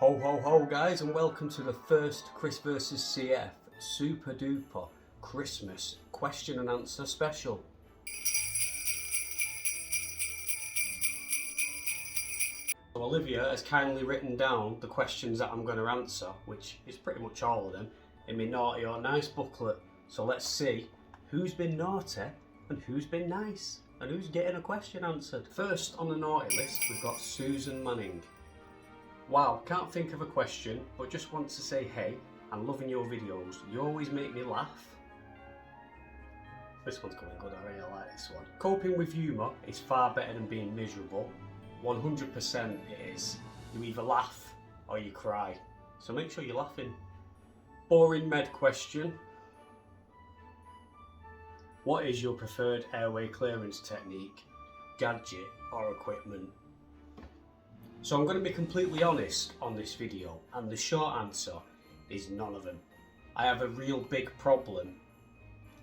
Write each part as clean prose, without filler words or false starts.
Ho ho ho guys, and welcome to the first Chris vs CF super duper Christmas question and answer special. So Olivia has kindly written down the questions that I'm going to answer, which is pretty much all of them, in my naughty or nice booklet. So let's see who's been naughty and who's been nice and who's getting a question answered. First on the naughty list we've got Susan Manning. Wow, can't think of a question, but just want to say hey, I'm loving your videos. You always make me laugh. This one's going good, I really like this one. Coping with humour is far better than being miserable. 100% it is. You either laugh or you cry. So make sure you're laughing. Boring med question. What is your preferred airway clearance technique, gadget or equipment? So I'm going to be completely honest on this video, and the short answer is none of them. I have a real big problem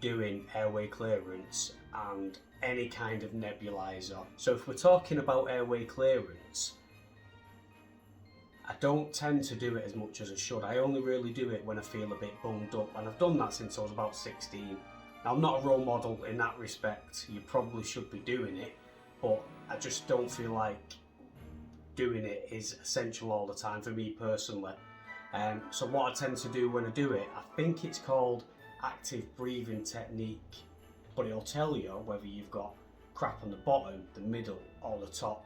doing airway clearance and any kind of nebulizer. So if we're talking about airway clearance, I don't tend to do it as much as I should. I only really do it when I feel a bit bunged up, and I've done that since I was about 16. Now, I'm not a role model in that respect. You probably should be doing it, but I just don't feel like doing it is essential all the time for me personally. So what I tend to do when I do it, I think it's called active breathing technique, but it'll tell you whether you've got crap on the bottom, the middle or the top,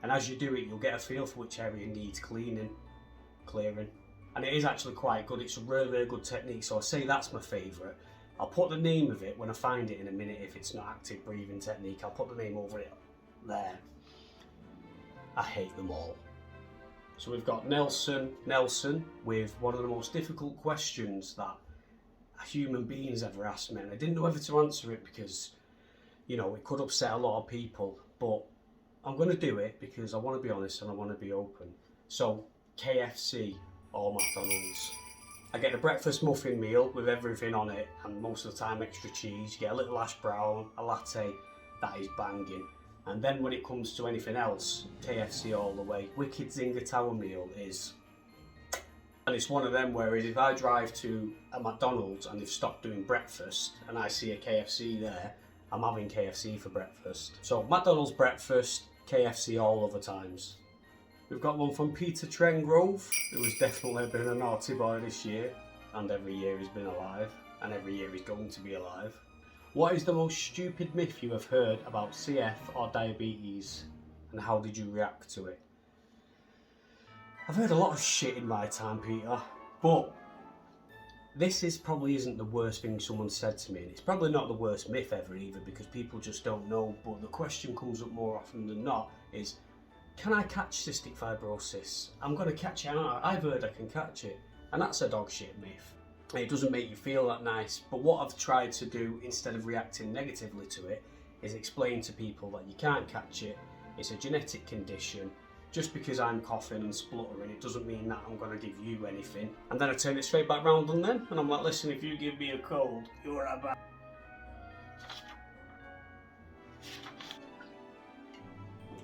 and as you do it you'll get a feel for which area needs clearing, and it is actually quite good. It's a really good technique, so I say that's my favourite. I'll put the name of it when I find it in a minute. If it's not active breathing technique, I'll put the name over it there. I hate them all. So we've got Nelson with one of the most difficult questions that a human being has ever asked me, and I didn't know whether to answer it because, you know, it could upset a lot of people, but I'm going to do it because I want to be honest and I want to be open. So KFC or McDonald's. I get a breakfast muffin meal with everything on it, and most of the time extra cheese. You get a little hash brown, a latte, that is banging. And then when it comes to anything else, KFC all the way. Wicked Zinger Tower meal is, and it's one of them whereas if I drive to a McDonald's and they've stopped doing breakfast and I see a KFC there, I'm having KFC for breakfast. So McDonald's breakfast, KFC all other times. We've got one from Peter Trengrove, who has definitely been a naughty boy this year, and every year he's been alive, and every year he's going to be alive. What is the most stupid myth you have heard about CF or diabetes, and how did you react to it? I've heard a lot of shit in my time, Peter, but this probably isn't the worst thing someone said to me, and it's probably not the worst myth ever either, because people just don't know. But the question comes up more often than not is, can I catch cystic fibrosis? I'm going to catch it. I've heard I can catch it, and that's a dog shit myth. It doesn't make you feel that nice, but what I've tried to do instead of reacting negatively to it is explain to people that you can't catch it. It's a genetic condition. Just because I'm coughing and spluttering, it doesn't mean that I'm going to give you anything. And then I turn it straight back round on them, and I'm like, listen, if you give me a cold, you're a bad.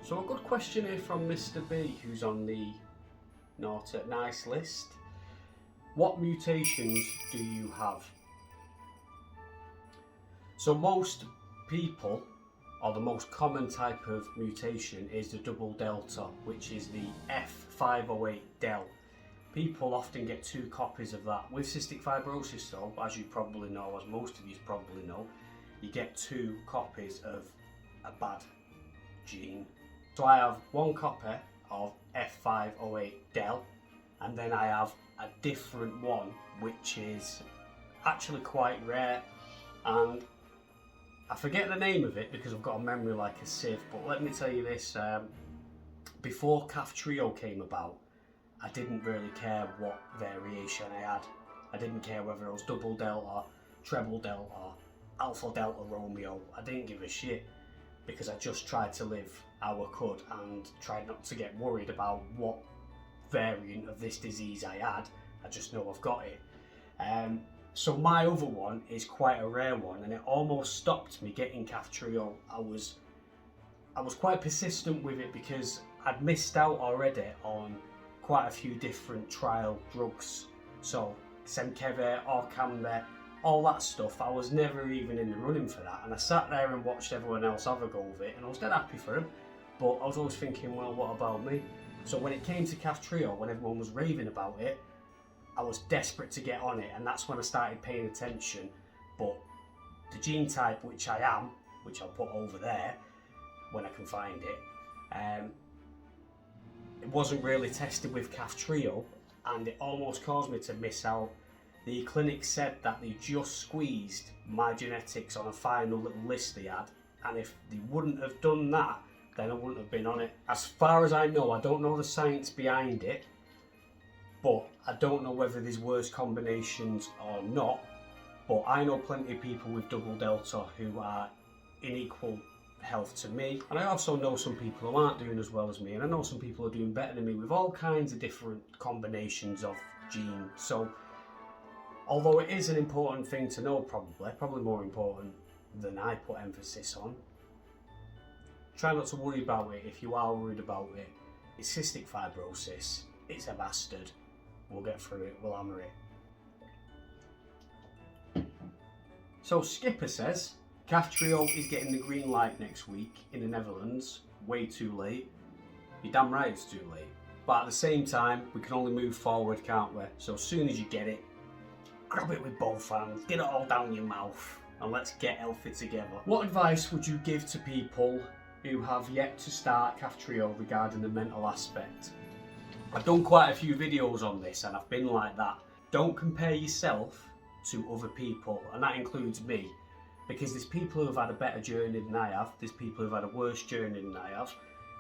So a good question here from Mr. B, who's on the naughty nice list. What mutations do you have? So most people, or the most common type of mutation is the double delta, which is the F508 del. People often get 2 copies of that. With cystic fibrosis though, as you probably know, as most of you probably know, you get 2 copies of a bad gene. So I have 1 copy of F508 del, and then I have a different one which is actually quite rare, and I forget the name of it because I've got a memory like a sieve, but let me tell you this, before Kaftrio came about, I didn't really care what variation I had. I didn't care whether it was double delta, treble delta, alpha delta Romeo. I didn't give a shit because I just tried to live how I could and tried not to get worried about what variant of this disease I had. I just know I've got it. So my other one is quite a rare one, and it almost stopped me getting Kaftrio. I was quite persistent with it because I'd missed out already on quite a few different trial drugs. So Semkeve, Orkambe, all that stuff. I was never even in the running for that, and I sat there and watched everyone else have a go of it, and I was dead happy for them. But I was always thinking, well, what about me? So when it came to Kaftrio, when everyone was raving about it, I was desperate to get on it, and that's when I started paying attention. But the gene type, which I am, which I'll put over there when I can find it, it wasn't really tested with Kaftrio, and it almost caused me to miss out. The clinic said that they just squeezed my genetics on a final little list they had, and if they wouldn't have done that, then I wouldn't have been on it. As far as I know, I don't know the science behind it, but I don't know whether there's worse combinations or not. But I know plenty of people with double delta who are in equal health to me, and I also know some people who aren't doing as well as me, and I know some people who are doing better than me with all kinds of different combinations of genes. So although it is an important thing to know, probably more important than I put emphasis on, try not to worry about it. If you are worried about it, it's cystic fibrosis. It's a bastard. We'll get through it, we'll hammer it. So Skipper says Kaftrio is getting the green light next week in the Netherlands. Way too late. You're damn right it's too late. But at the same time, we can only move forward, can't we? So as soon as you get it, grab it with both hands, get it all down your mouth, and let's get healthy together. What advice would you give to people who have yet to start Kaftrio regarding the mental aspect? I've done quite a few videos on this, and I've been like that. Don't compare yourself to other people, and that includes me, because there's people who have had a better journey than I have, there's people who've had a worse journey than I have.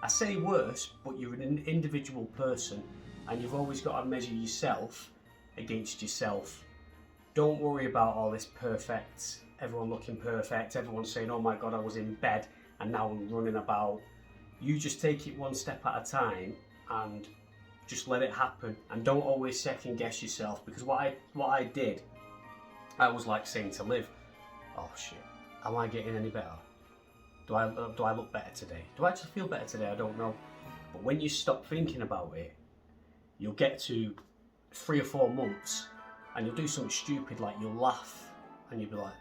I say worse, but you're an individual person, and you've always got to measure yourself against yourself. Don't worry about all this perfect, everyone looking perfect, everyone saying, oh my god, I was in bed and now I'm running about. You just take it one step at a time and just let it happen, and don't always second guess yourself, because what I did, I was like saying to Liv, oh shit, am I getting any better? Do I look better today? Do I actually feel better today? I don't know. But when you stop thinking about it, you'll get to 3 or 4 months and you'll do something stupid, like you'll laugh and you'll be like,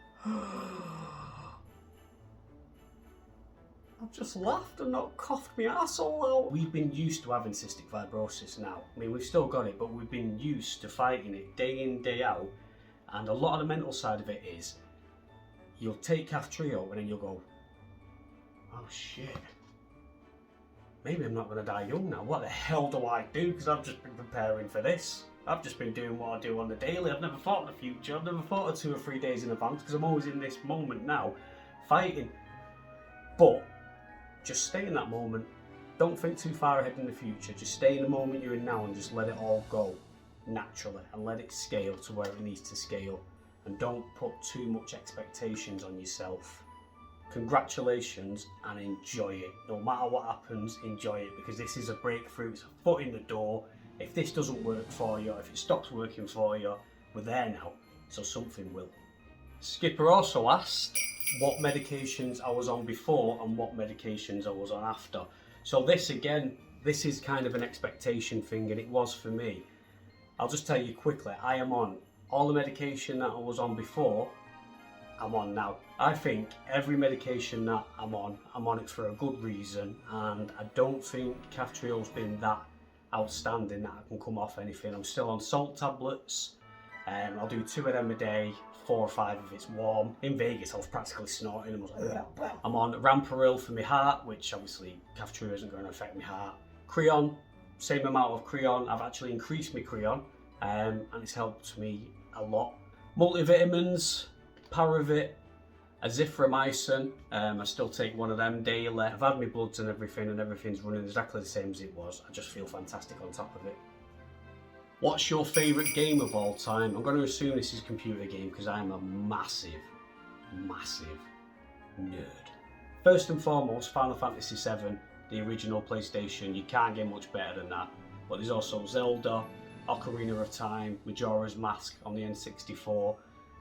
I've just laughed and not coughed my arsehole out. We've been used to having cystic fibrosis now. I mean, we've still got it, but we've been used to fighting it day in, day out. And a lot of the mental side of it is, you'll take Kaftrio and then you'll go, oh shit, maybe I'm not going to die young now. What the hell do I do? Because I've just been preparing for this. I've just been doing what I do on the daily. I've never thought of the future. I've never thought of 2 or 3 days in advance, because I'm always in this moment now, fighting. But just stay in that moment. Don't think too far ahead in the future. Just stay in the moment you're in now and just let it all go naturally, and let it scale to where it needs to scale. And don't put too much expectations on yourself. Congratulations and enjoy it. No matter what happens, enjoy it, because this is a breakthrough. It's a foot in the door. If this doesn't work for you, if it stops working for you, we're there now, so something will. Skipper also asked what medications I was on before and what medications I was on after. So this again, this is kind of an expectation thing, and it was for me. I'll just tell you quickly, I am on all the medication that I was on before, I'm on now. I think every medication that I'm on it for a good reason, and I don't think Kaftrio's been that outstanding that I can come off anything. I'm still on salt tablets, I'll do 2 of them a day, 4 or 5 if it's warm. In Vegas I was practically snorting and was like, I'm on Ramparil for my heart, which obviously Kaftrio isn't going to affect my heart. Creon, same amount of Creon. I've actually increased my Creon, and it's helped me a lot. Multivitamins, Paravit, azithromycin, I still take 1 of them daily. I've had my bloods and everything's running exactly the same as it was. I just feel fantastic on top of it. What's your favourite game of all time? I'm going to assume this is a computer game, because I am a massive nerd. First and foremost, Final Fantasy VII, the original PlayStation. You can't get much better than that. But there's also Zelda, Ocarina of Time, Majora's Mask on the N64.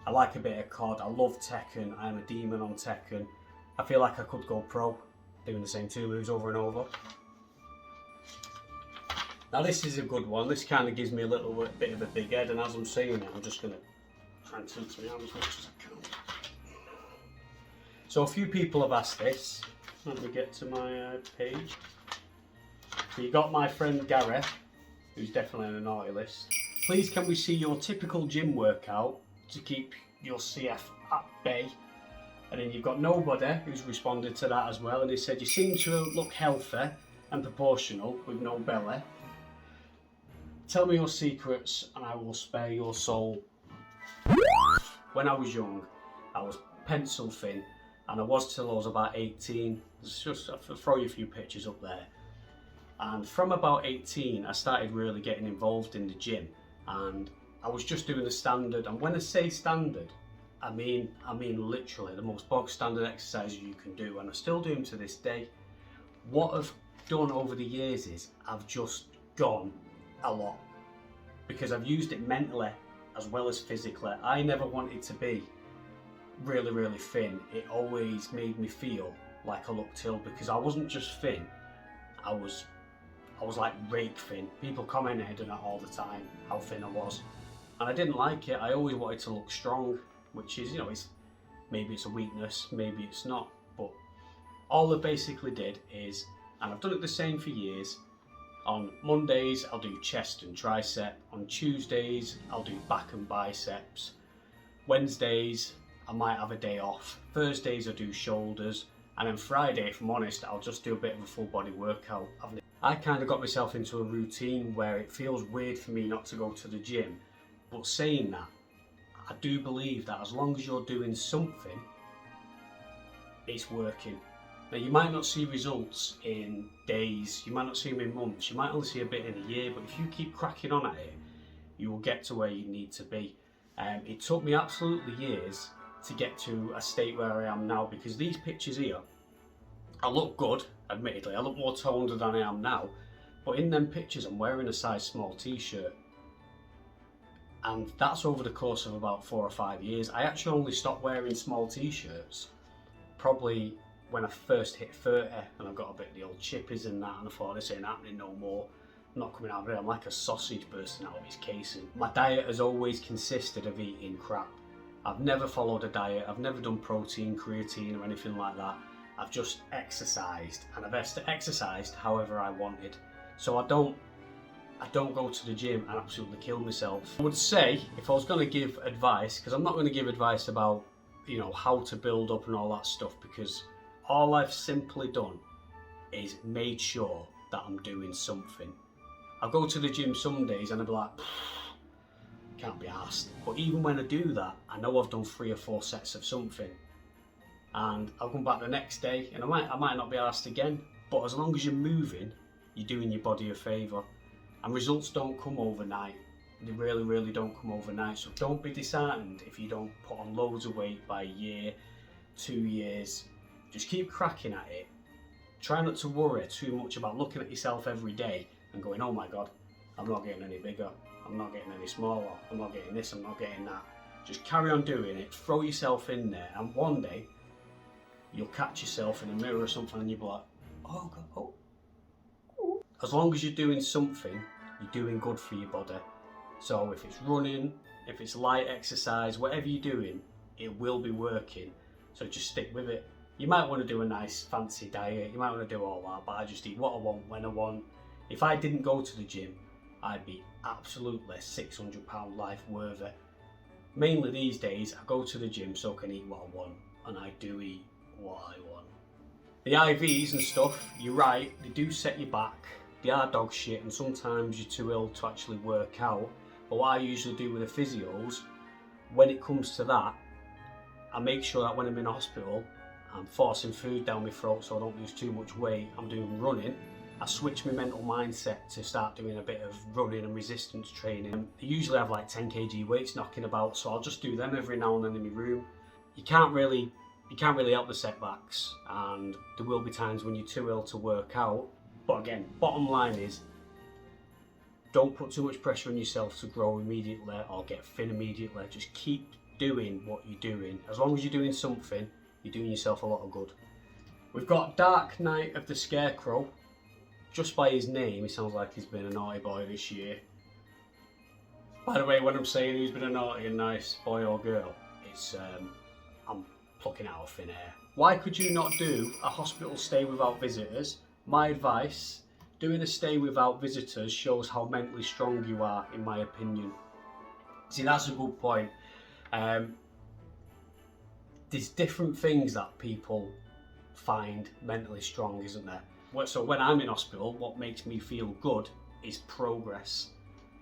I like a bit of COD. I love Tekken. I am a demon on Tekken. I feel like I could go pro, doing the same 2 moves over and over. Now this is a good one. This kind of gives me a little bit of a big head, and as I'm saying it, I'm just going to try and tilt my arm as much as I can. So a few people have asked this. Let me get to my page. So you got my friend Gareth, who's definitely on the naughty list. Please can we see your typical gym workout to keep your CF at bay? And then you've got nobody who's responded to that as well, and he said you seem to look healthy and proportional with no belly. Tell me your secrets and I will spare your soul. When I was young, I was pencil thin, and I was till I was about 18. I'll throw you a few pictures up there. And from about 18, I started really getting involved in the gym, and I was just doing the standard. And when I say standard, I mean literally the most bog standard exercises you can do, and I still do them to this day. What I've done over the years is I've just gone a lot, because I've used it mentally as well as physically. I never wanted to be really thin. It always made me feel like I looked ill, because I wasn't just thin, I was like rake thin. People commented on it all the time, how thin I was, and I didn't like it. I always wanted to look strong, which is, you know, maybe it's a weakness, maybe it's not, but all I basically did is, and I've done it the same for years, on Mondays I'll do chest and tricep, on Tuesdays I'll do back and biceps, Wednesdays I might have a day off, Thursdays I do shoulders, and then Friday, if I'm honest, I'll just do a bit of a full body workout. I kind of got myself into a routine where it feels weird for me not to go to the gym, but saying that, I do believe that as long as you're doing something, it's working. Now you might not see results in days, you might not see them in months, you might only see a bit in a year, but if you keep cracking on at it, you will get to where you need to be. It took me absolutely years to get to a state where I am now, because these pictures here, I look good, admittedly, I look more toned than I am now, but in them pictures I'm wearing a size small t-shirt. And that's over the course of about 4 or 5 years. I actually only stopped wearing small t-shirts probably when I first hit 30, and I got a bit of the old chippies and that, and I thought this ain't happening no more. I'm not coming out of it, I'm like a sausage bursting out of its casing. My diet has always consisted of eating crap. I've never followed a diet, I've never done protein, creatine or anything like that. I've just exercised, and I've exercised however I wanted. So I don't go to the gym and absolutely kill myself. I would say, if I was going to give advice, because I'm not going to give advice about, you know, how to build up and all that stuff, because all I've simply done is made sure that I'm doing something. I'll go to the gym some days and I'll be like, can't be arsed. But even when I do that, I know I've done 3 or 4 sets of something. And I'll come back the next day and I might not be arsed again. But as long as you're moving, you're doing your body a favour. And results don't come overnight. They really don't come overnight. So don't be disheartened if you don't put on loads of weight by a year, 2 years. Just keep cracking at it. Try not to worry too much about looking at yourself every day and going, oh my God, I'm not getting any bigger, I'm not getting any smaller, I'm not getting this, I'm not getting that. Just carry on doing it, throw yourself in there, and one day you'll catch yourself in a mirror or something and you'll be like, oh God, oh. As long as you're doing something, you're doing good for your body. So if it's running, if it's light exercise, whatever you're doing, it will be working. So just stick with it. You might want to do a nice fancy diet, you might want to do all that, but I just eat what I want, when I want. If I didn't go to the gym, I'd be absolutely £600 life worthy. Mainly these days, I go to the gym so I can eat what I want, and I do eat what I want. The IVs and stuff, you're right, they do set you back. They are dog shit, and sometimes you're too ill to actually work out. But what I usually do with the physios, when it comes to that, I make sure that when I'm in hospital, I'm forcing food down my throat so I don't lose too much weight. I'm doing running. I switch my mental mindset to start doing a bit of running and resistance training. I usually have like 10 kg weights knocking about, so I'll just do them every now and then in my room. You can't really help the setbacks, and there will be times when you're too ill to work out. But again, bottom line is, don't put too much pressure on yourself to grow immediately or get thin immediately. Just keep doing what you're doing. As long as you're doing something, you're doing yourself a lot of good. We've got Dark Night of the Scarecrow. just by his name, he sounds like he's been a naughty boy this year. By the way, when I'm saying he's been a naughty and nice boy or girl, it's I'm plucking out of thin air. Why could you not do a hospital stay without visitors? My advice, doing a stay without visitors shows how mentally strong you are, in my opinion. See, that's a good point. There's different things that people find mentally strong, isn't there? So when I'm in hospital, what makes me feel good is progress.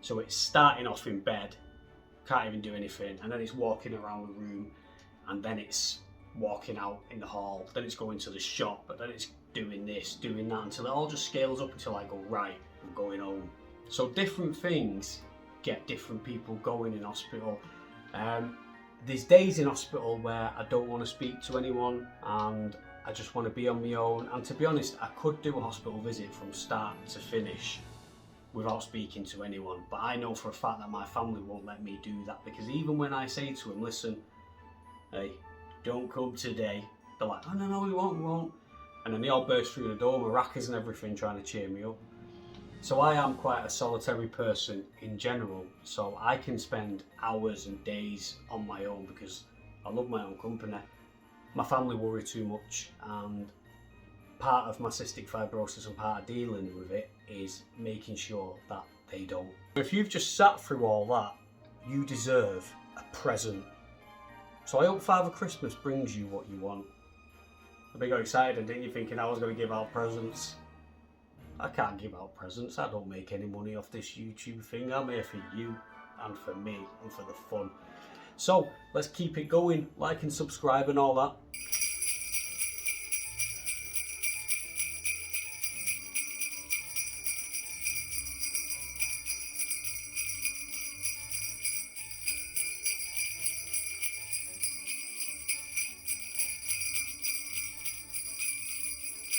So it's starting off in bed, can't even do anything, and then it's walking around the room, and then it's walking out in the hall, then it's going to the shop, but then it's doing this, doing that, until it all just scales up until I go, right, I'm going home. So different things get different people going in hospital. There's days in hospital where I don't want to speak to anyone and I just want to be on my own, and to be honest, I could do a hospital visit from start to finish without speaking to anyone, but I know for a fact that my family won't let me do that, because even when I say to them, listen, hey, don't come today, they're like, oh no, we won't, and then they all burst through the door with rackers and everything trying to cheer me up. So I am quite a solitary person in general, so I can spend hours and days on my own because I love my own company. My family worry too much, and part of my cystic fibrosis and part of dealing with it is making sure that they don't. If you've just sat through all that, you deserve a present. So I hope Father Christmas brings you what you want. I bet you got excited, didn't you, thinking I was going to give out presents? I can't give out presents. I don't make any money off this YouTube thing. I'm here for you and for me and for the fun. So let's keep it going. Like and subscribe and all that.